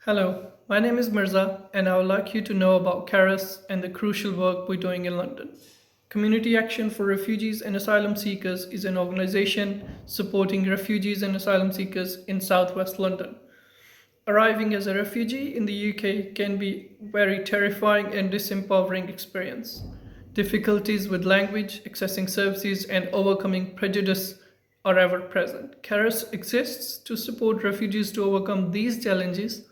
Hello, my name is Mirza, and I would like you to know about Caras and the crucial work we're doing in London. Community Action for Refugees and Asylum Seekers is an organization supporting refugees and asylum seekers in southwest London. Arriving as a refugee in the UK can be very terrifying and disempowering experience. Difficulties with language, accessing services, and overcoming prejudice are ever present. CARES exists to support refugees to overcome these challenges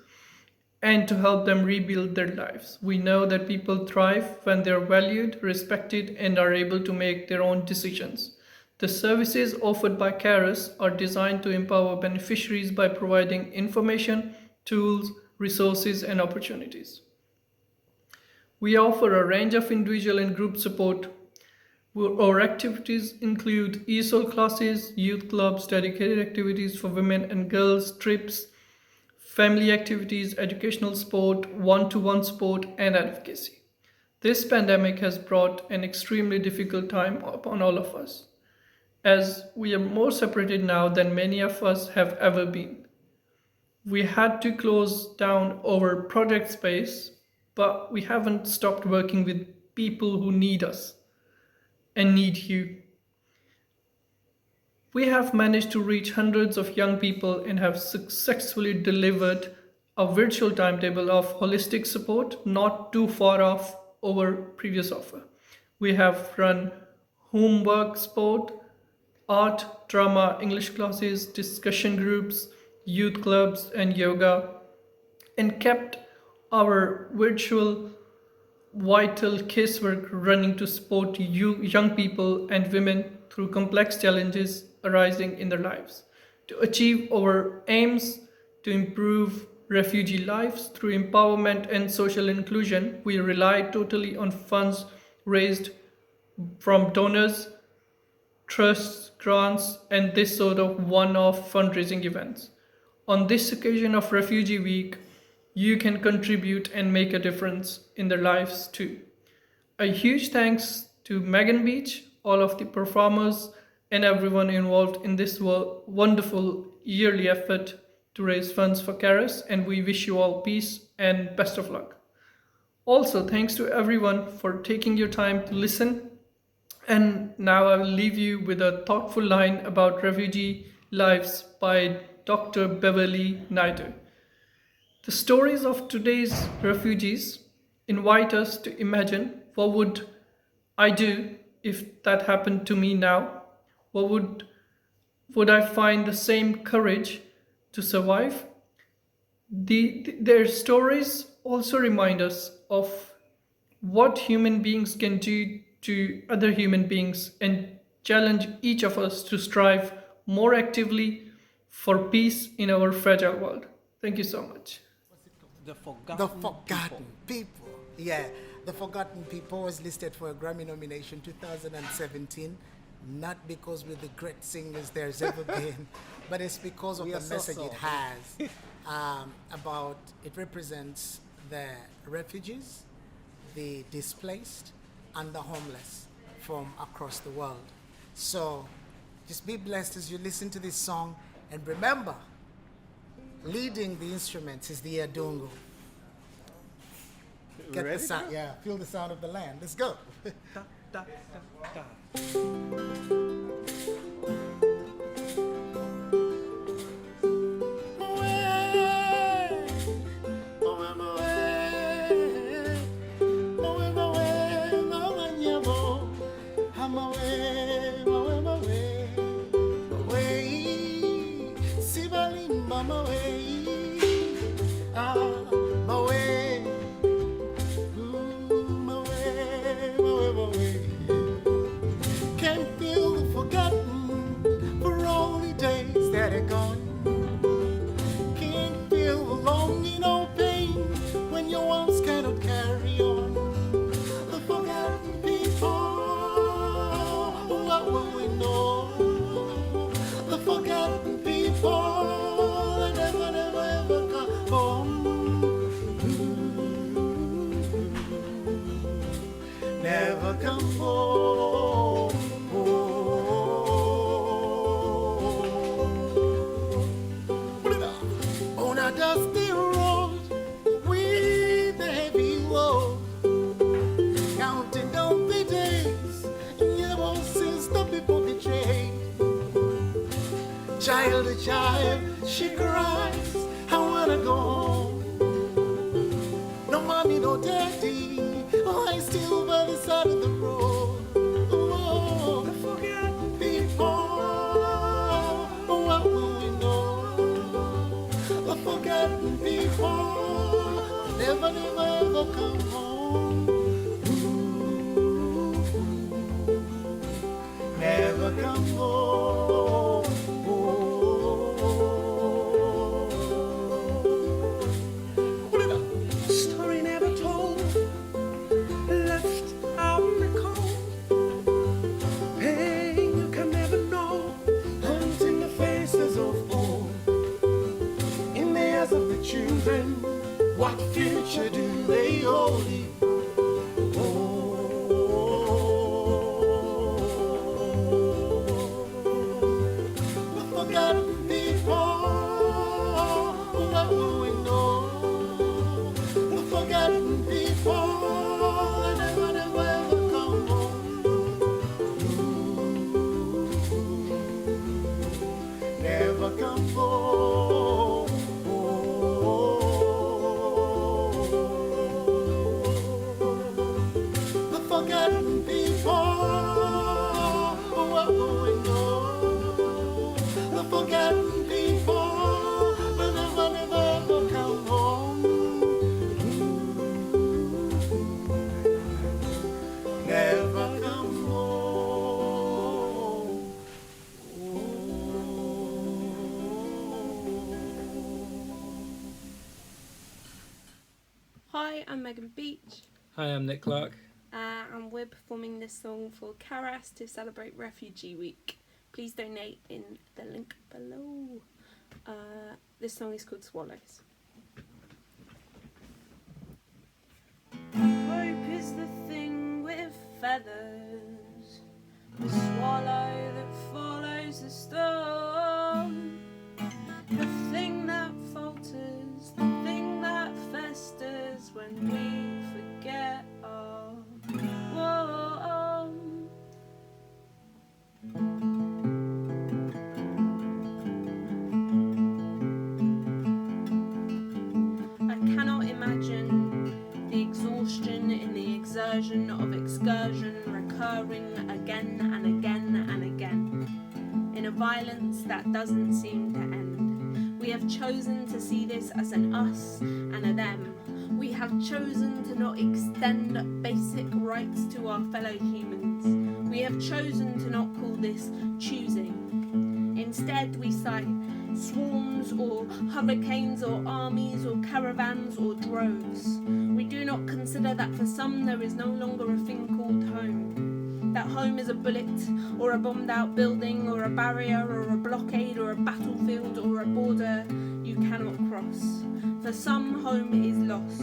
and to help them rebuild their lives. We know that people thrive when they're valued, respected, and are able to make their own decisions. The services offered by CARES are designed to empower beneficiaries by providing information, tools, resources, and opportunities. We offer a range of individual and group support. Our activities include ESOL classes, youth clubs, dedicated activities for women and girls, trips, family activities, educational support, one to one support, and advocacy. This pandemic has brought an extremely difficult time upon all of us, as we are more separated now than many of us have ever been. We had to close down our project space, but we haven't stopped working with people who need us and need you. We have managed to reach hundreds of young people and have successfully delivered a virtual timetable of holistic support, not too far off our previous offer. We have run homework sport, art, drama, English classes, discussion groups, youth clubs, and yoga, and kept our virtual vital casework running to support young people and women through complex challenges arising in their lives. To achieve our aims to improve refugee lives through empowerment and social inclusion, we rely totally on funds raised from donors, trusts, grants, and this sort of one off fundraising events. On this occasion of Refugee Week, you can contribute and make a difference in their lives too. A huge thanks to Megan Beech, all of the performers, and everyone involved in this wonderful yearly effort to raise funds for Caras, and we wish you all peace and best of luck. Also, thanks to everyone for taking your time to listen. And now I will leave you with a thoughtful line about refugee lives by Dr. Beverly Naidu. The stories of today's refugees invite us to imagine what would I do if that happened to me now? What would I find the same courage to survive? Their stories also remind us of what human beings can do to other human beings and challenge each of us to strive more actively for peace in our fragile world. Thank you so much. The The Forgotten Forgotten People. People. Yeah, The Forgotten People was listed for a Grammy nomination 2017, not because we're the great singers there's ever been, but it's because of We the are message it so-so. has about it represents the refugees, the displaced, and the homeless from across the world. So just be blessed as you listen to this song, and remember, leading the instruments is the Adungu. Get Ready? the sound, yeah, feel the sound of the land. Let's go. Da, da, da, da. Can't feel the forgotten for all the days that are gone. Can't feel the longing or pain when your ones cannot carry on. The forgotten people, what will we know? The forgotten people, they never, never, ever come home. Never come home. On a dusty road. hear the child, she cries, I wanna go home. No mommy, no daddy, oh, I still by the side of the road. Oh, the forgotten people, oh, what will we know? The forgotten people, never, never ever come home. Never come home. Story never told, left out in the cold. Pain you can never know, haunting the faces of old. In the eyes of the children, what future do they hold? The forgotten people, what will we know? The forgotten people, they never, never ever come home. Never come home. The forgotten people, what will we know? The forgotten people, will never, never ever come home. Never come home. Hi, I'm Megan Beech, Hi, I'm Nick Clark. and we're performing this song for Caras to celebrate Refugee Week. Please donate in the link below. This song is called Swallows. Hope is the thing with feathers, the swallow that follows the storm, the thing that falters, the thing that festers when we forget our warm. I cannot imagine the exhaustion in the exertion of excursion recurring again and again and again, in a violence that doesn't seem to end. We have chosen to see this as an us and a them. We have chosen to not extend basic rights to our fellow humans. We have chosen to not call this choosing. Instead, we cite swarms or hurricanes or armies or caravans or droves. We do not consider that for some there is no longer a thing called home. That home is a bullet or a bombed out building or a barrier or a blockade or a battlefield or a border you cannot cross. For some, home is lost.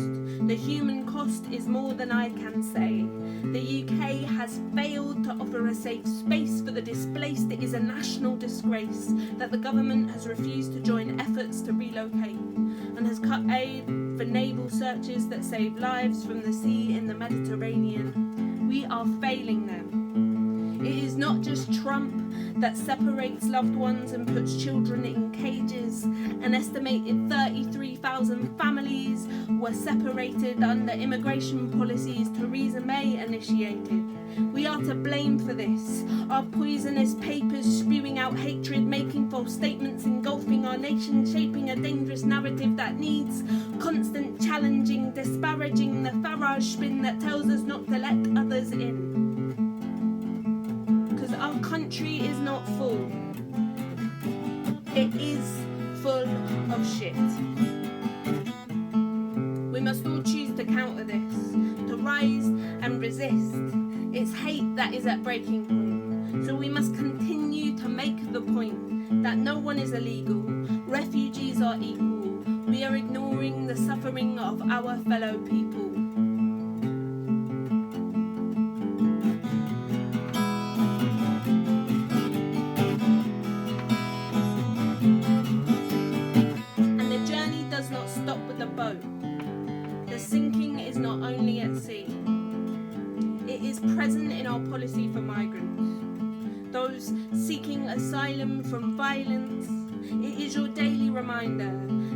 The human cost is more than I can say. The UK has failed to offer a safe space for the displaced. It is a national disgrace that the government has refused to join efforts to relocate and has cut aid for naval searches that save lives from the sea in the Mediterranean. We are failing them. It is not just Trump that separates loved ones and puts children in cages. An estimated 33,000 families were separated under immigration policies Theresa May initiated. We are to blame for this. Our poisonous papers spewing out hatred, making false statements, engulfing our nation, shaping a dangerous narrative that needs constant challenging, disparaging the Farage spin that tells us not to let others in. Because our country is not full. It is full of shit. We must all choose to counter this, to rise and resist. It's hate that is at breaking point. So we must continue to make the point that no one is illegal. Refugees are equal. We are ignoring the suffering of our fellow people. And the journey does not stop with the boat. The sinking is not only at sea. It is present in our policy for migrants, those seeking asylum from violence, It is your daily reminder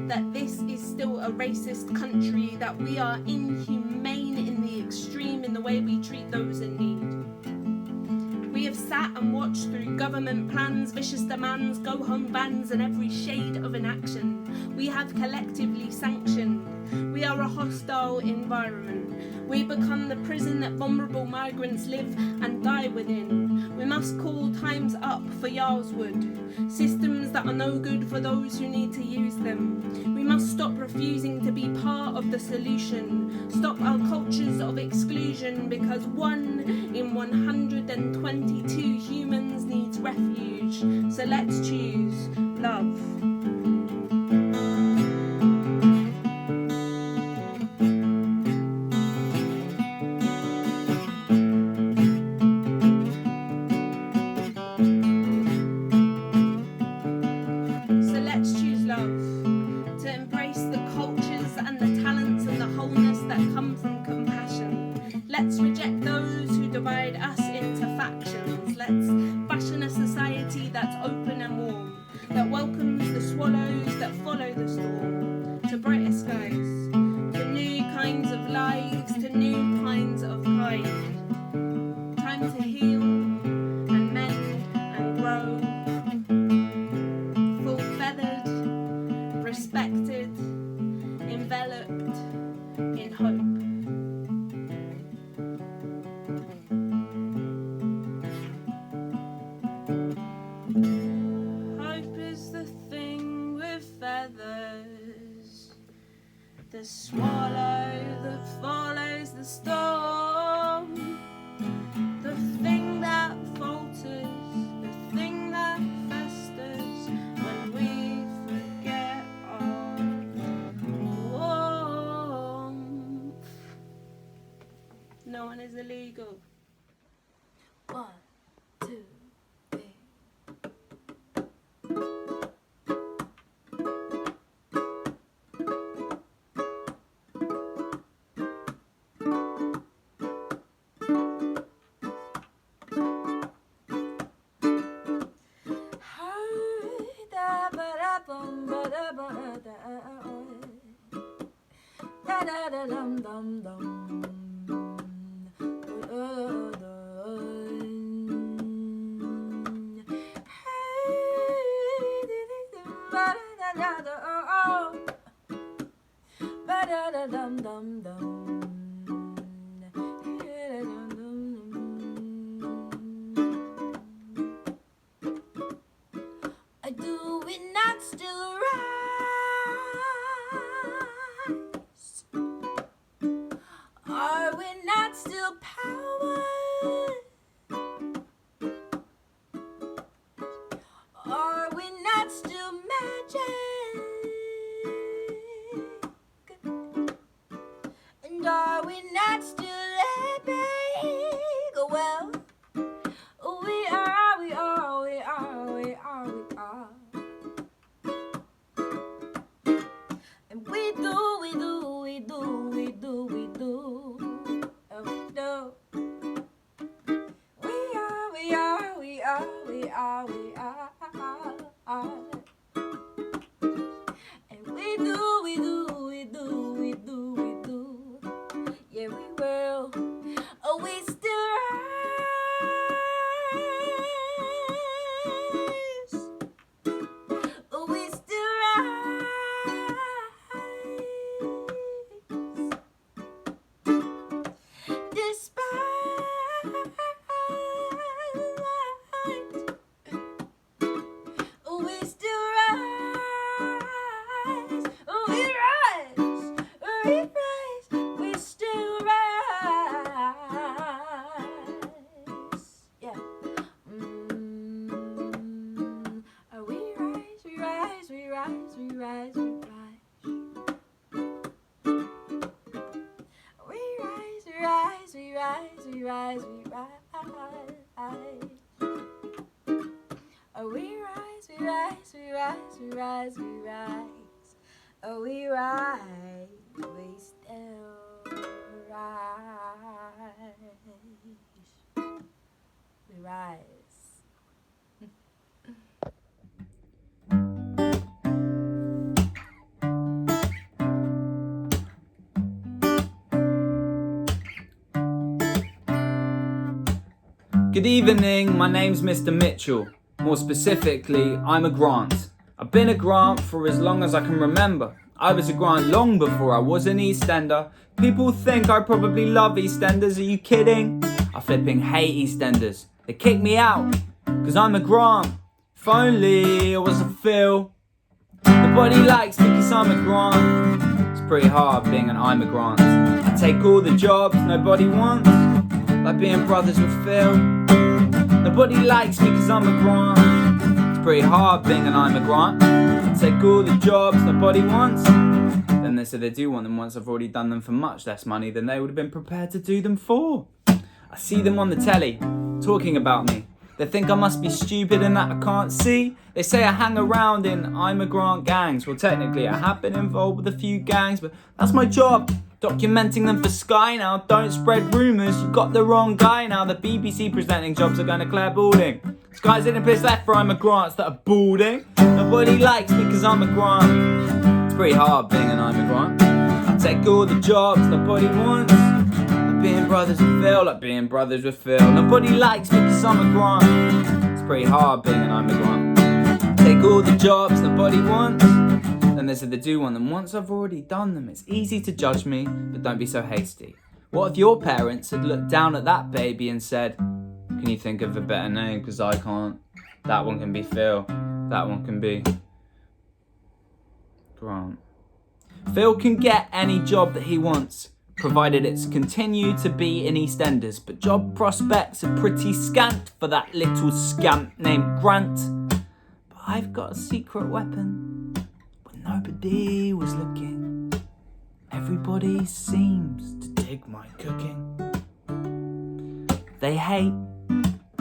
that this is still a racist country, that we are inhumane in the extreme in the way we treat those in need. We have sat and watched through government plans, vicious demands, go-home bans and every shade of inaction. We have collectively sanctioned. We are a hostile environment. We become the prison that vulnerable migrants live and die within. We must call times up for Yarlswood, systems that are no good for those who need to use them. We must stop refusing to be part of the solution, stop our cultures of exclusion, because 1 in 122 humans needs refuge. So let's choose love. Let's reject those who divide us into factions. Let's fashion a society that's open and warm, that welcomes the swallows that follow the storm, to brighter skies, to new kinds of lives, to new kinds of kind. Time to heal and mend and grow, full feathered, respected, enveloped in hope. The swallow that follows the storm, the thing that falters, the thing that festers when we forget our warmth. No one is illegal. 1, 2, 3. Do we not still rise? Are we not still powered? Are we not still magic? And are we not still epic? Well, we are, we are, we are, we are, we are. And we do, we do, we do, we do, we do, and we do. We are, we are, we are, we are, we are. And we do, we do, we do, we do, we do. Yeah, we will. Oh, Good evening, my name's Mr. Mitchell. More specifically, I'm a Grant. I've been a Grant for as long as I can remember. I was a Grant long before I was an EastEnder. People think I probably love EastEnders, are you kidding? I flipping hate EastEnders. They kick me out, cause I'm a Grant. If only I was a Phil. Nobody likes me cause I'm a Grant. It's pretty hard being an I'm a Grant. I take all the jobs nobody wants, like being brothers with Phil. Nobody likes me cause I'm a Grant. It's pretty hard being an I'm a Grant. I take all the jobs nobody wants. Then they say they do want them once I've already done them for much less money than they would have been prepared to do them for. I see them on the telly, talking about me. They think I must be stupid and that I can't see. They say I hang around in I'm a Grant gangs. Well, technically I have been involved with a few gangs, but that's my job, documenting them for Sky now. Don't spread rumours, you got the wrong guy now. The BBC presenting jobs are going to Claire Balding. Sky's in a place left for I'm a Grants that are balding. Nobody likes me cause I'm a Grant. It's pretty hard being an I'm a Grant. I take all the jobs nobody wants, like being brothers with Phil, like being brothers with Phil. Nobody likes me cause I'm a Grant. It's pretty hard being an I'm a Grant. Take all the jobs nobody wants, then they said they do want them once I've already done them. It's easy to judge me, but don't be so hasty. What if your parents had looked down at that baby and said, can you think of a better name, cause I can't. That one can be Phil, that one can be Grant. Phil can get any job that he wants, provided it's continued to be in EastEnders, but job prospects are pretty scant for that little scamp named Grant. But I've got a secret weapon when nobody was looking. Everybody seems to dig my cooking. They hate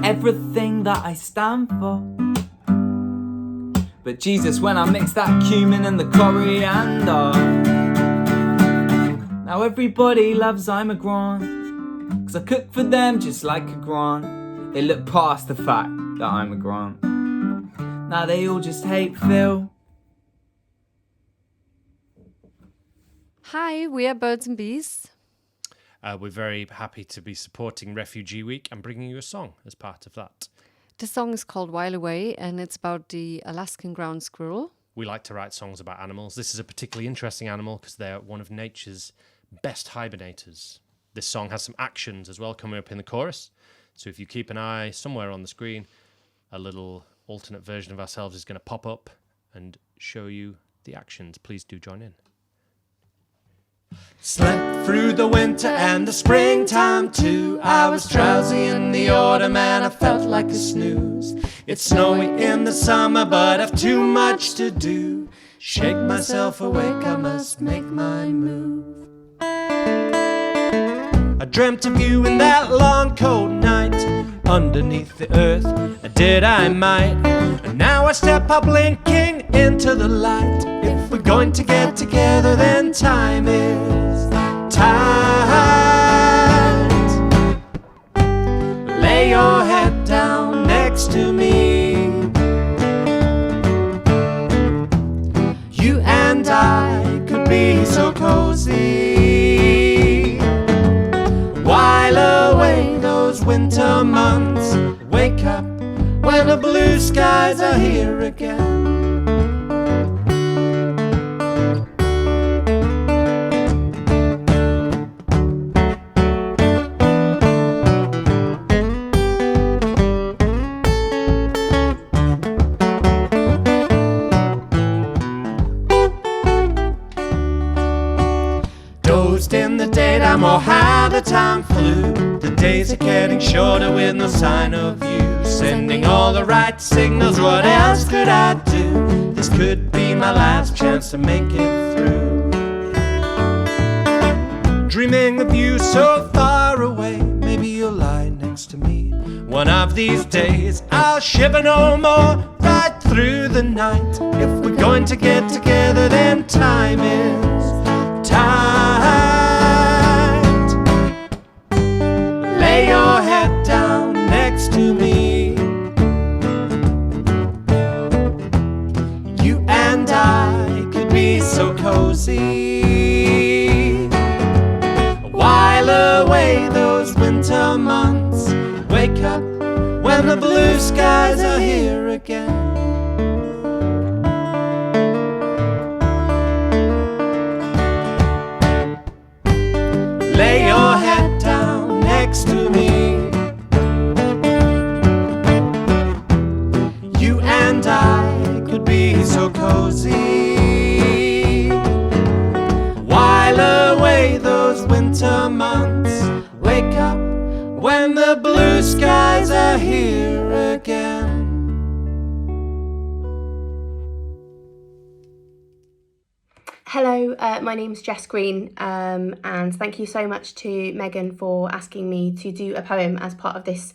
everything that I stand for, but Jesus, when I mix that cumin and the coriander, now everybody loves I'm a Grant, cause I cook for them just like a Grant. They look past the fact that I'm a Grant. Now they all just hate Phil. Hi, we are Birds and Bees. We're very happy to be supporting Refugee Week and bringing you a song as part of that. The song is called While Away and it's about the Alaskan ground squirrel. We like to write songs about animals. This is a particularly interesting animal because they're one of nature's best hibernators. This song has some actions as well coming up in the chorus. So if you keep an eye somewhere on the screen, a little alternate version of ourselves is going to pop up and show you the actions. Please do join in. Slept through the winter and the springtime too. I was drowsy in the autumn and I felt like a snooze. It's snowy in the summer but I've too much to do. Shake myself awake, I must make my move. I dreamt of you in that long cold night underneath the earth, did I might. And now I step up blinking into the light. If we're going to get together then time is tight. Lay your head down next to me. You and I could be so cozy. While away those winter months, wake up when the blue skies are here again. Dozed in the daytime or how the time flew. The days are getting shorter with no sign of you. Sending all the right signals, what else could I do? This could be my last chance to make it through. Dreaming of you so far away, maybe you'll lie next to me. One of these days I'll shiver no more right through the night. If we're going to get together then time is tight. Lay your head down next to me. You and I could be so cozy. While away those winter months, wake up when the blue skies are here again. Lay your head down next to me. You and I could be so cozy, while away those winter months. Wake up when the blue skies are here again. Hello, my name's Jess Green, and thank you so much to Megan for asking me to do a poem as part of this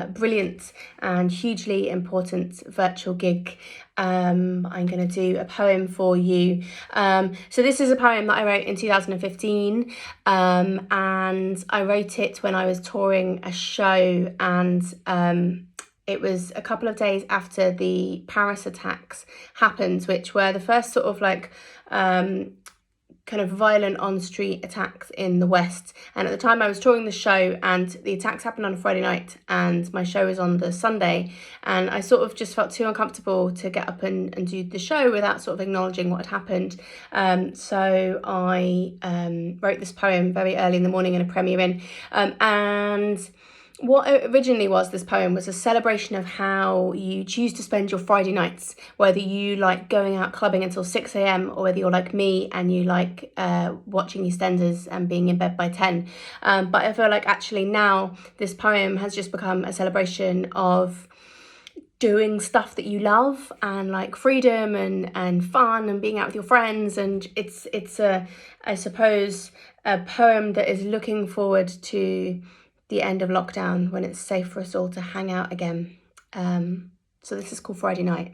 brilliant and hugely important virtual gig. I'm going to do a poem for you. So this is a poem that I wrote in 2015, and I wrote it when I was touring a show, and it was a couple of days after the Paris attacks happened, which were the first sort of like kind of violent on-street attacks in the West. And at the time I was touring the show, and the attacks happened on a Friday night and my show was on the Sunday, and I sort of just felt too uncomfortable to get up and do the show without sort of acknowledging what had happened. So I wrote this poem very early in the morning in a Premier Inn, and what it originally was, this poem, was a celebration of how you choose to spend your Friday nights, whether you like going out clubbing until 6 a.m. or whether you're like me and you like watching EastEnders and being in bed by 10. But I feel like actually now this poem has just become a celebration of doing stuff that you love and like freedom and fun and being out with your friends. And it's I suppose a poem that is looking forward to the end of lockdown, when it's safe for us all to hang out again. So this is called Friday Night.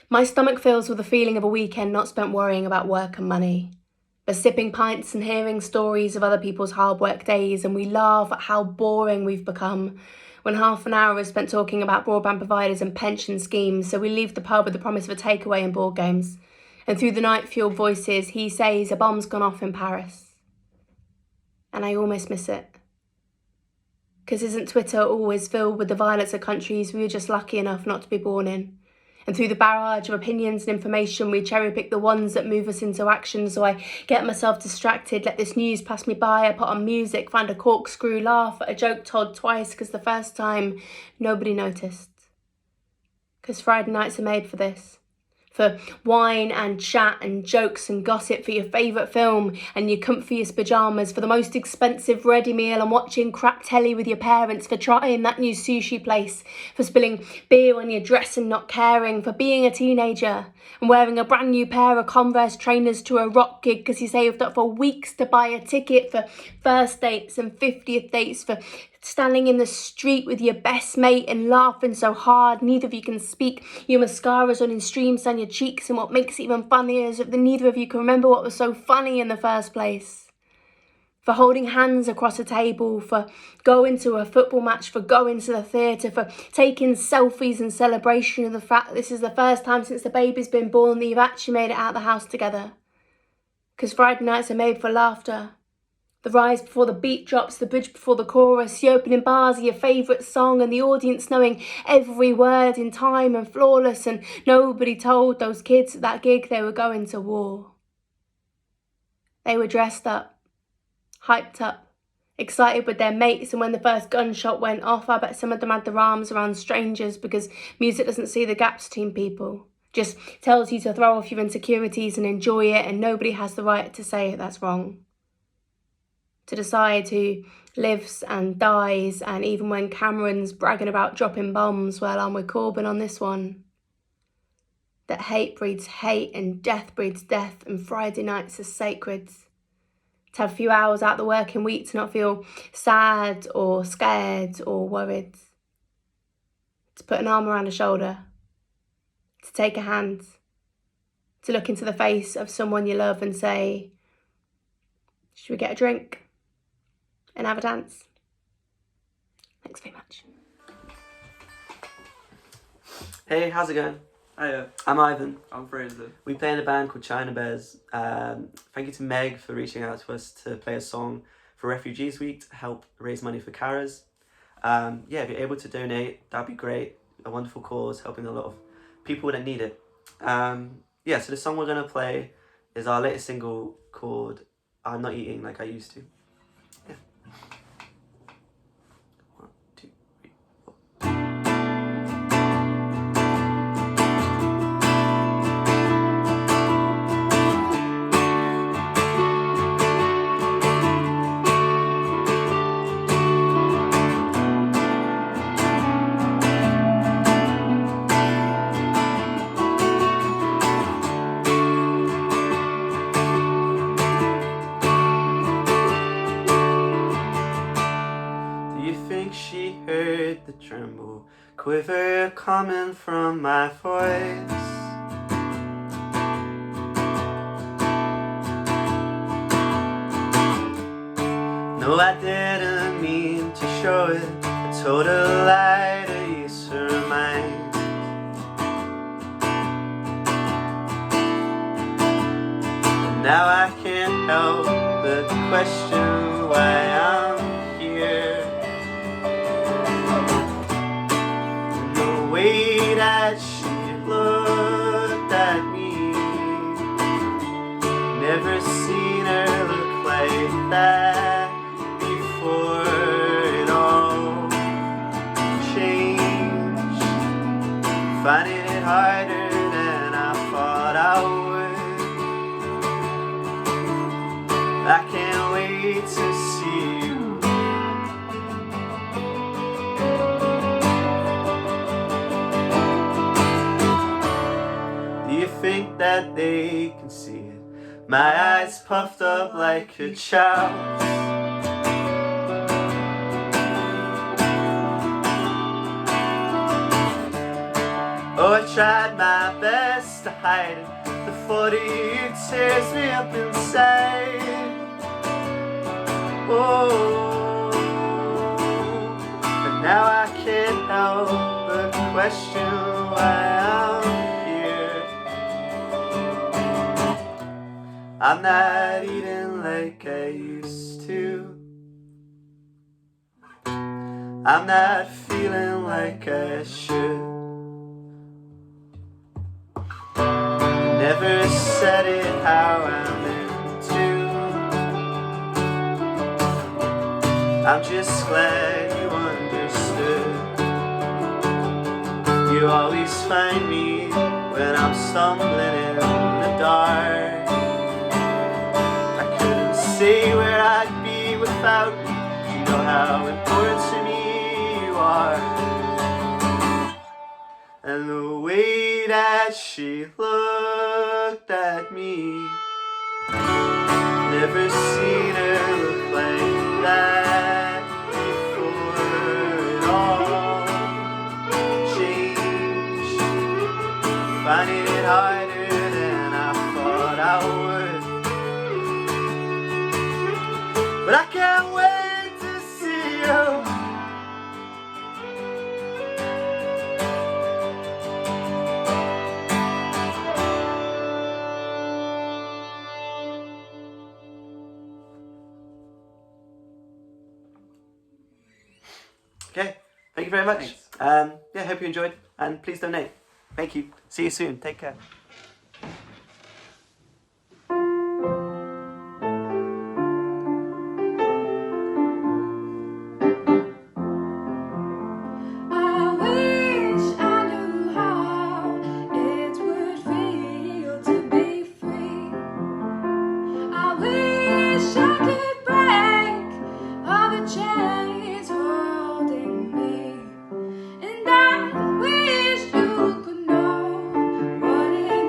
My stomach fills with the feeling of a weekend not spent worrying about work and money, but sipping pints and hearing stories of other people's hard work days, and we laugh at how boring we've become when half an hour is spent talking about broadband providers and pension schemes. So we leave the pub with the promise of a takeaway and board games. And through the night-fueled voices, he says a bomb's gone off in Paris. And I almost miss it. Because isn't Twitter always filled with the violence of countries we were just lucky enough not to be born in? And through the barrage of opinions and information, we cherry-pick the ones that move us into action. So I get myself distracted, let this news pass me by, I put on music, find a corkscrew, laugh at a joke told twice, because the first time, nobody noticed. Because Friday nights are made for this. For wine and chat and jokes and gossip, for your favourite film and your comfiest pyjamas, for the most expensive ready meal and watching crap telly with your parents, for trying that new sushi place, for spilling beer on your dress and not caring, for being a teenager and wearing a brand new pair of Converse trainers to a rock gig because you saved up for weeks to buy a ticket, for first dates and 50th dates, for standing in the street with your best mate and laughing so hard neither of you can speak, your mascara's running streams down your cheeks, and what makes it even funnier is that neither of you can remember what was so funny in the first place. For holding hands across a table, for going to a football match, for going to the theatre, for taking selfies in celebration of the fact that this is the first time since the baby's been born that you've actually made it out of the house together. Because Friday nights are made for laughter. The rise before the beat drops, the bridge before the chorus, the opening bars of your favourite song, and the audience knowing every word in time and flawless, and nobody told those kids at that gig they were going to war. They were dressed up, hyped up, excited with their mates, and when the first gunshot went off, I bet some of them had their arms around strangers, because music doesn't see the gaps between people. Just tells you to throw off your insecurities and enjoy it, and nobody has the right to say that's wrong. To decide who lives and dies, and even when Cameron's bragging about dropping bombs, well, I'm with Corbyn on this one. That hate breeds hate and death breeds death, and Friday nights are sacred. To have a few hours out the working week, to not feel sad or scared or worried. To put an arm around a shoulder. To take a hand. To look into the face of someone you love and say, should we get a drink? And have a dance. Thanks very much. Hey, how's it going? Hiya. I'm Ivan. I'm Fraser. We play in a band called China Bears. Thank you to Meg for reaching out to us to play a song for for Refugees Week to help raise money for Caras. Yeah, if you're able to donate, that'd be great. A wonderful cause, helping a lot of people that need it. Yeah, so the song we're going to play is our latest single called I'm Not Eating Like I Used to. Yeah. 1, 2, 3, 4. She heard the tremble, quiver coming from my voice. No, I didn't mean to show it. I told a lie to ease her mind. And now I can't help but question why I'm here. The way that she looked at me, never seen her look like that before. It all changed, finding it harder than I thought I would. I can't wait to see you. Think that they can see it. My eyes puffed up like a child's. Oh, I tried my best to hide it. The thought of you tears me up inside. Oh, but now I can't help but question why I'm. I'm not eating like I used to. I'm not feeling like I should. Never said it how I meant to. I'm just glad you understood. You always find me when I'm stumbling in the dark. Say where I'd be without you. You know how important to me you are. And the way that she looked at me, never seen her look like that before. It all changed, finding it harder than I thought I would. But I can't wait to see you. Okay, thank you very much. Yeah, hope you enjoyed, and please donate. Thank you. See you soon. Take care. And I wish you could know what it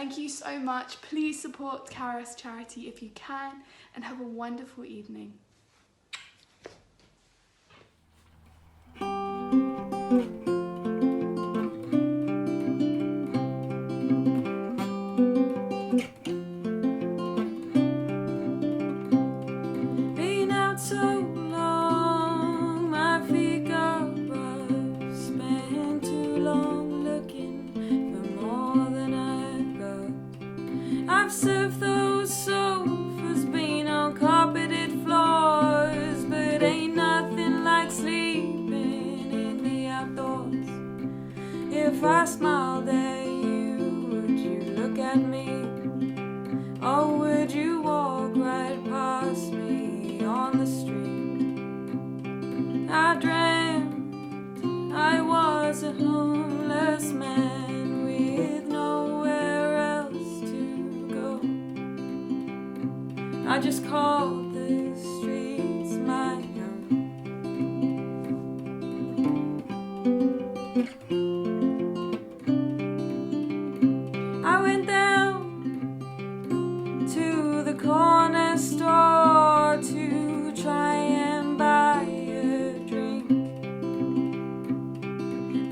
Thank you so much. Please support Caras charity if you can, and have a wonderful evening. Been out so long, my feet got rough. Spent too long looking for more than I've got. I've surfed those sofas, been on carpeted floors, but ain't nothing like sleeping in the outdoors. If I smiled at you, would you look at me? Or would you walk right past me on the street? I dreamt I was a homeless man with nowhere else to go. I just called the streets my own. I went down to the corner store to try and buy a drink.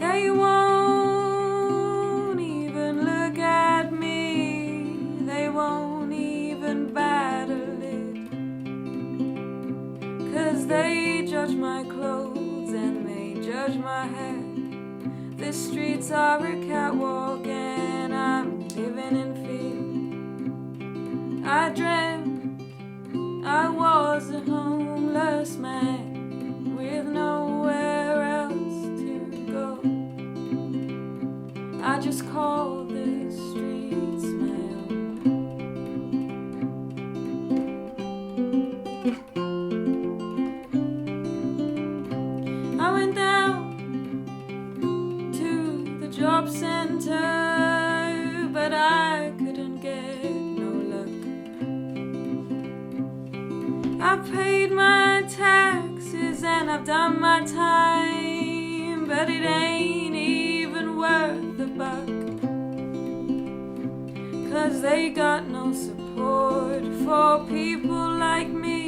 They won't even look at me, they won't even bat a lid, 'cause they judge my clothes and they judge my hair. The streets are a catwalk and I'm living in fear. I dreamt I was a homeless man with nowhere else to go. I just called the streets my own. I went down to the job center, but I couldn't get no luck. I've paid my taxes and I've done my time, but it ain't even worth the buck, 'cause they got no support for people like me,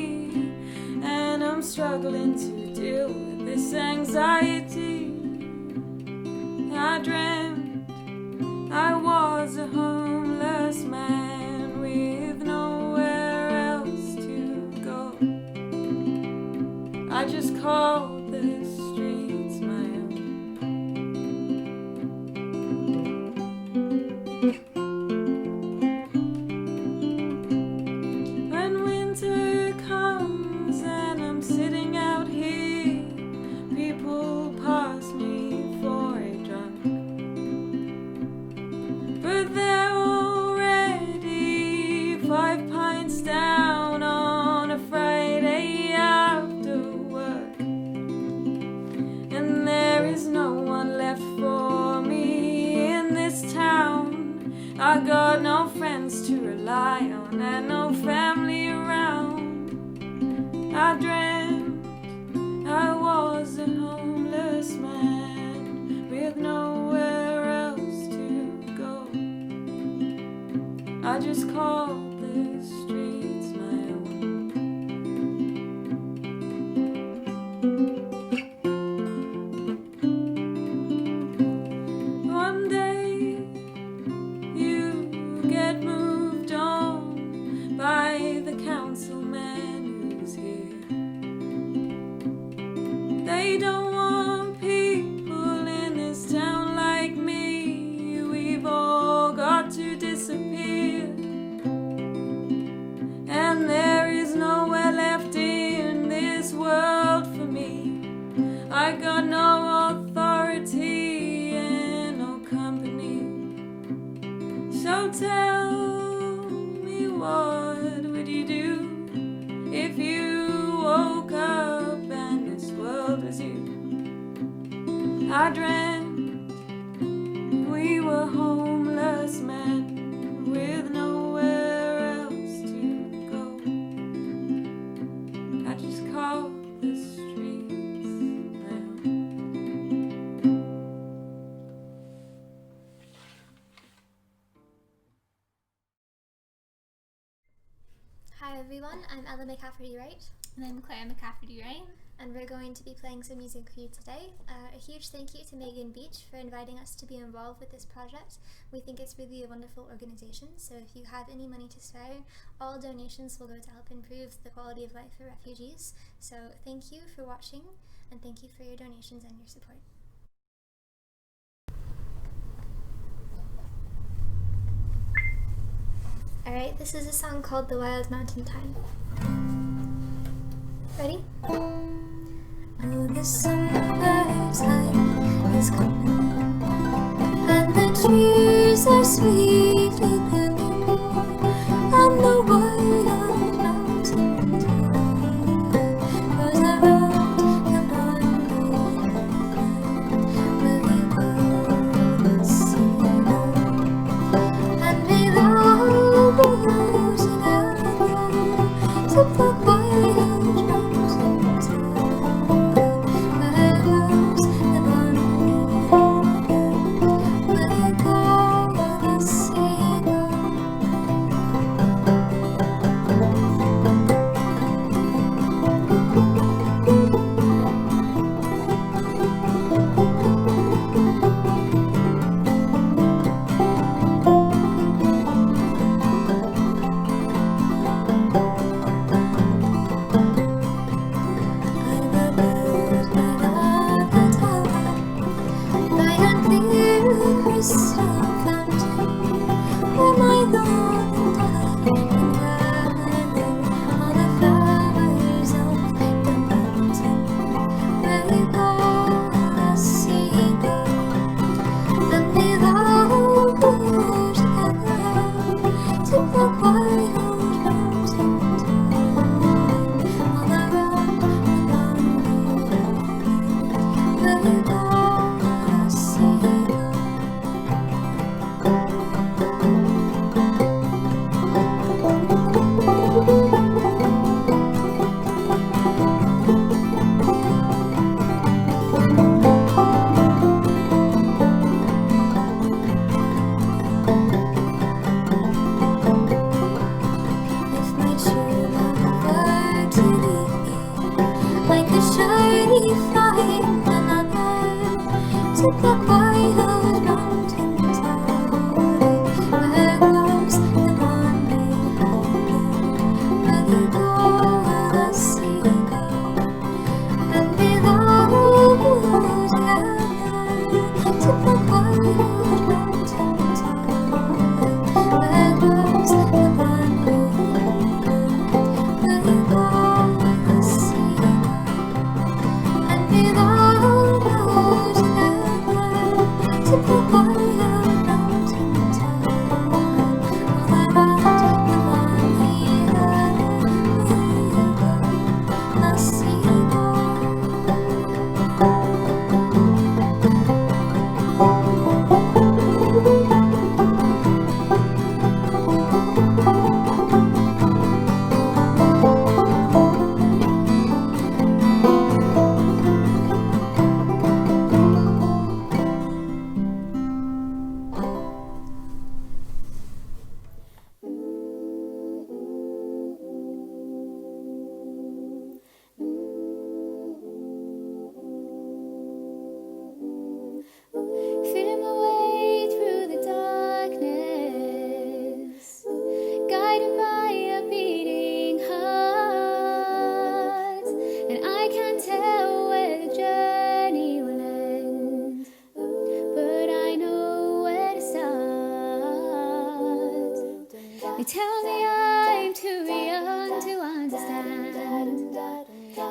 and I'm struggling to deal with this anxiety. I dreamt I was a homeless man with nowhere else to go. I just called the streets my own. When winter comes and I'm sitting out here, people pass me for a drunk, but they're already 5 pints down on a Friday after work, and there is no one left for me in this town. I got no friends to rely on and no family around. I dreamt I was a homeless man with nowhere else to go. I just called the streets my own. One day you get moved on by the councilman who's here. They don't want people in this town like me. We've all got to disappear, and there is nowhere left in this world for me. I got no authority and no company. So tell me, what would you do if you woke up and this world was you? I dreamt we were homeless men with nowhere else to go. I just called the streets my own. everyone, I'm Ella McCafferty-Wright. And I'm Claire McCafferty-Wright. And we're going to be playing some music for you today. A huge thank you to Megan Beech for inviting us to be involved with this project. We think it's really a wonderful organization, so if you have any money to spare, all donations will go to help improve the quality of life for refugees. So thank you for watching, and thank you for your donations and your support. Alright, this is a song called The Wild Mountain Thyme. Ready? Oh, the summertime is coming, and the trees are sweetly blooming, and the wild mountain thyme goes around the barn where we go to see now, and we all go together to the wild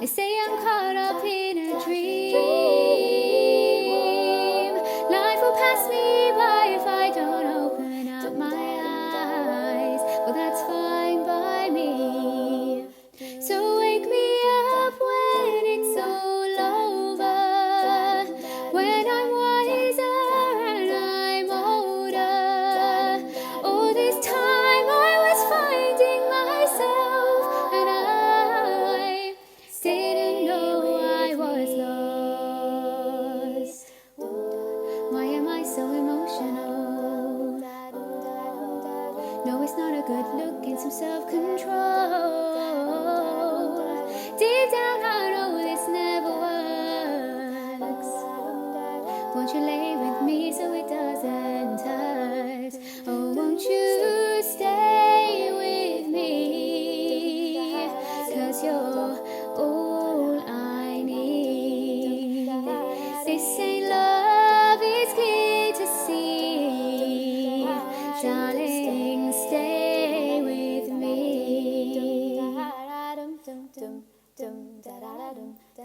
They say I'm caught up in a dream. Life will pass me by if I don't open up my eyes. Well, that's fine by me. So wake me up when it's all over, when I'm wiser and I'm older. All this time I was finding myself, and I didn't know I was lost. Why am I so emotional?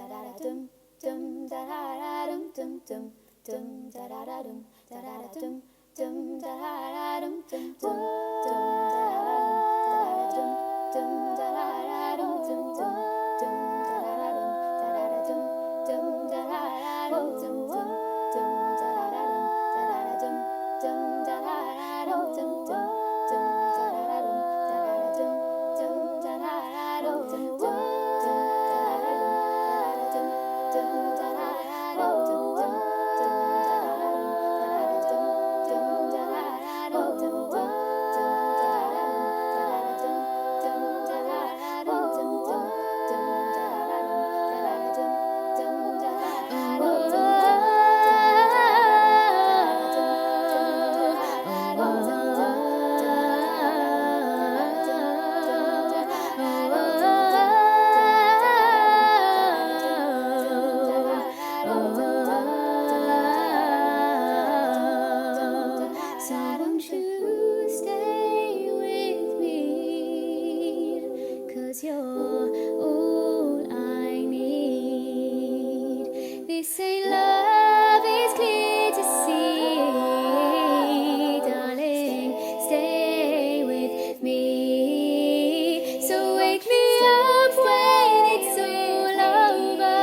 da da da dum dum da da da dum dum dum dum da da da dum da da da dum dum da da da dum dum dum dum da da dum dum da da dum dum dum dum da da dum dum da da dum dum dum da da dum dum da da dum dum dum dum da da dum dum da da dum dum dum da da dum dum dum So won't you stay with me? 'Cause you're all I need. They say love is clear to see, darling, stay with me. So wake me up when it's all over,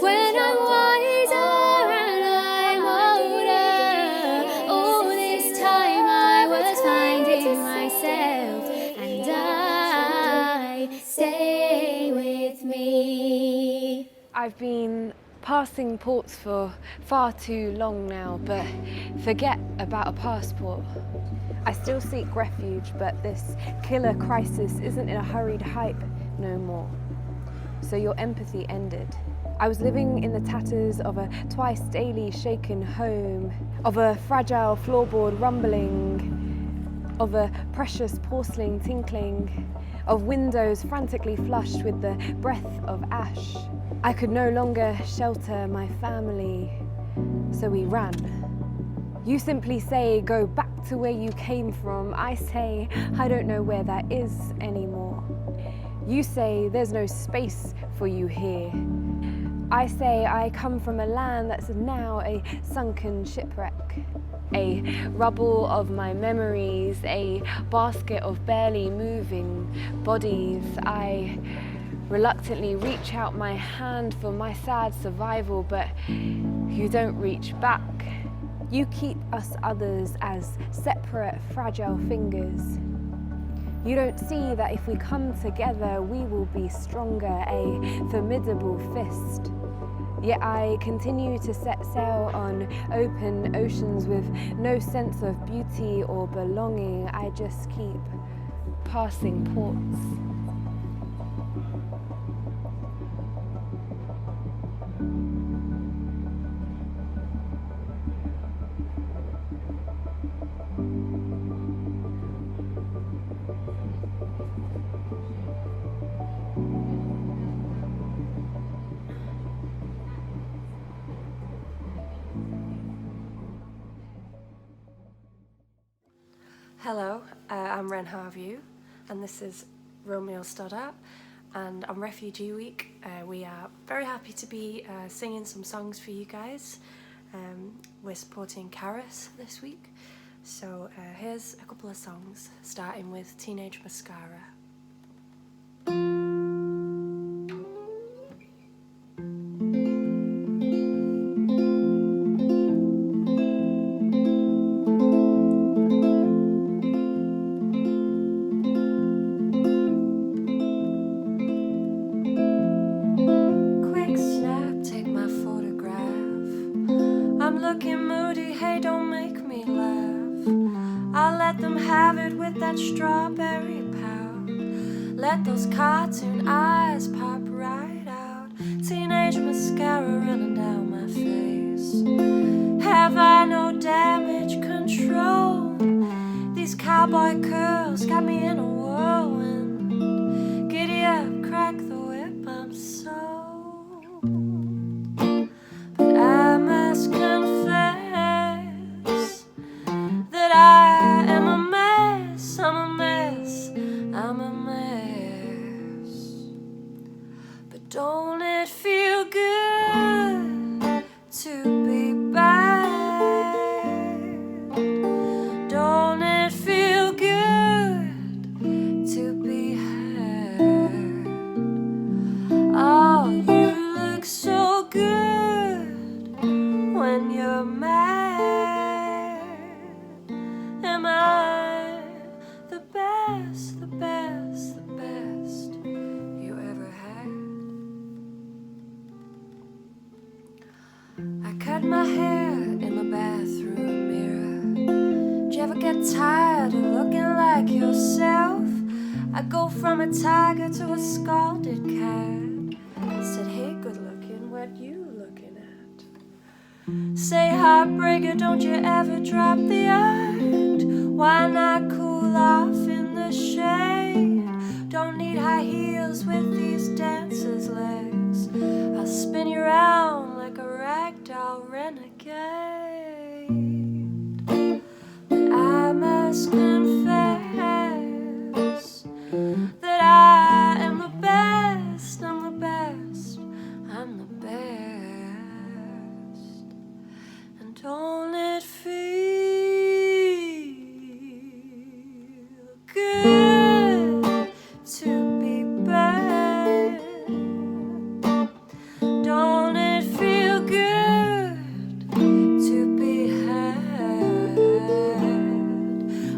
when I'm wiser and I'm older. All this time I was finding myself, and stay with me. I've been passing ports for far too long now, but forget about a passport. I still seek refuge, but this killer crisis isn't in a hurried hype no more. So your empathy ended. I was living in the tatters of a twice daily shaken home, of a fragile floorboard rumbling, of a precious porcelain tinkling, of windows frantically flushed with the breath of ash. I could no longer shelter my family, so we ran. You simply say, go back to where you came from. I say, I don't know where that is anymore. You say, there's no space for you here. I say, I come from a land that's now a sunken shipwreck, a rubble of my memories, a basket of barely moving bodies. I reluctantly reach out my hand for my sad survival, but you don't reach back. You keep us others as separate, fragile fingers. You don't see that if we come together, we will be stronger, a formidable fist. Yet I continue to set sail on open oceans with no sense of beauty or belonging. I just keep passing ports. Hello, I'm Ren Harvieu, and this is Romeo Stoddart, and on Refugee Week we are very happy to be singing some songs for you guys. We're supporting Caras this week, so here's a couple of songs, starting with Teenage Mascara. Strawberry pout, let those cartoon eyes pop right out. Teenage mascara running down my face. Have I no damage control? These cowboy curls got me in a whirlwind. Giddy up, crack the whip, I'm so. But I must confess that I am a mess. I'm a mess, I'm a mess. But don't it cut my hair in the bathroom mirror. Did you ever get tired of looking like yourself? I go from a tiger to a scalded cat. I said, hey, good looking, what you looking at? Say, heartbreaker, don't you ever drop the act? Why not cool off in the shade? Don't need high heels with these dancers' legs. I'll spin you around like a ragdoll renegade. But I must confess that I am the best, I'm the best, I'm the best. And don't it feel good to be bad? Don't it feel good to be had?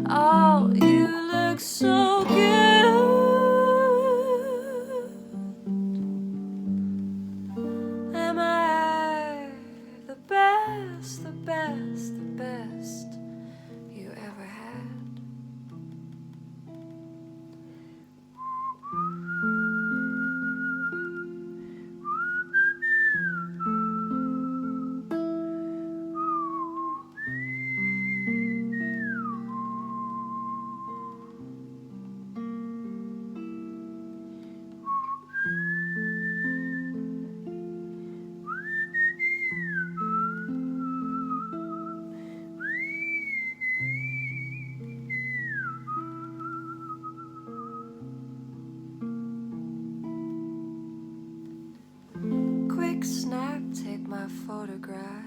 Oh, you look so good. Am I the best, the best, the best you ever had? Quick snap, take my photograph.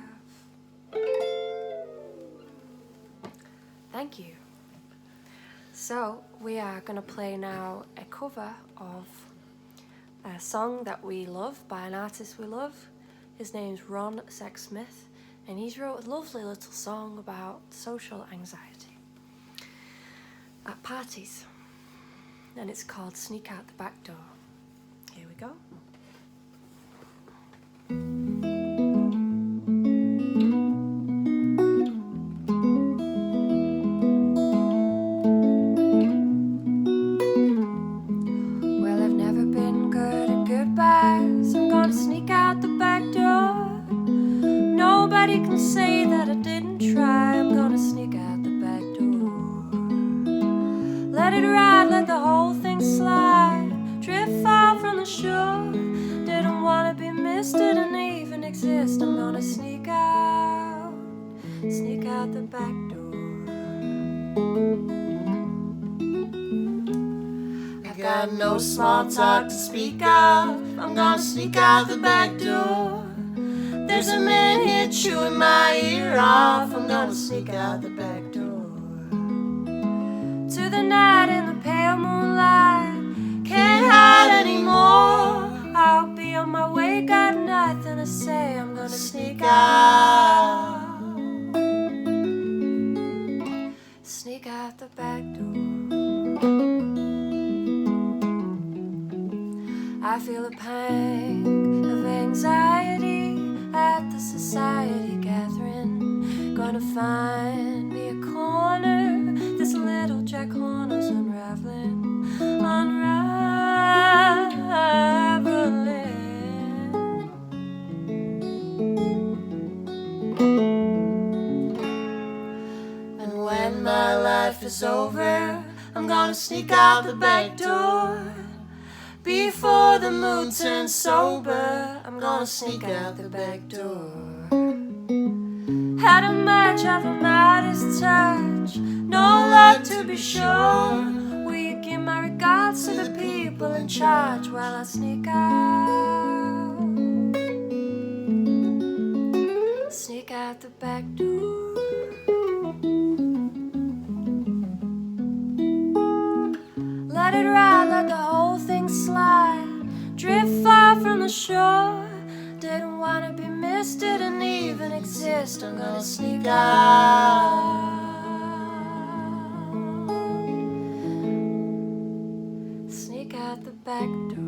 Thank you. So we are going to play now a cover of a song that we love by an artist we love. His name's Ron Sexsmith, and he's wrote a lovely little song about social anxiety at parties, and it's called Sneak Out the Back Door. Here we go. Well, I've never been good at goodbyes. I'm gonna sneak out the back door. Nobody can say that I didn't try. I'm gonna sneak out the back door. Let it ride, let the whole thing slide. Drift far from the shore. Didn't wanna be missed, didn't even exist. I'm gonna sneak out the back door. I've got no small talk to speak of. I'm gonna sneak out the back door. There's a man here chewing my ear off. I'm gonna sneak out the back door. To the night in the pale moonlight. Can't hide anymore. I'll be on my way, got nothing to say. I'm gonna sneak out. Sneak out the back door. I feel a pang of anxiety at the society gathering. Gonna find me a corner. This little Jack Horner's unraveling, unraveling. And when my life is over, I'm gonna sneak out the back door. Before the mood turns sober, I'm gonna sneak out the back door. Had a match of a Midas touch, no luck to be sure. Will you give my regards to the people in charge while I sneak out? Sneak out the back door. Let it ride, let the whole thing slide. Drift far from the shore. Didn't wanna be missed, didn't even exist. I'm gonna sneak out. Sneak out the back door.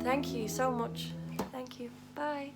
Thank you so much. Thank you. Bye.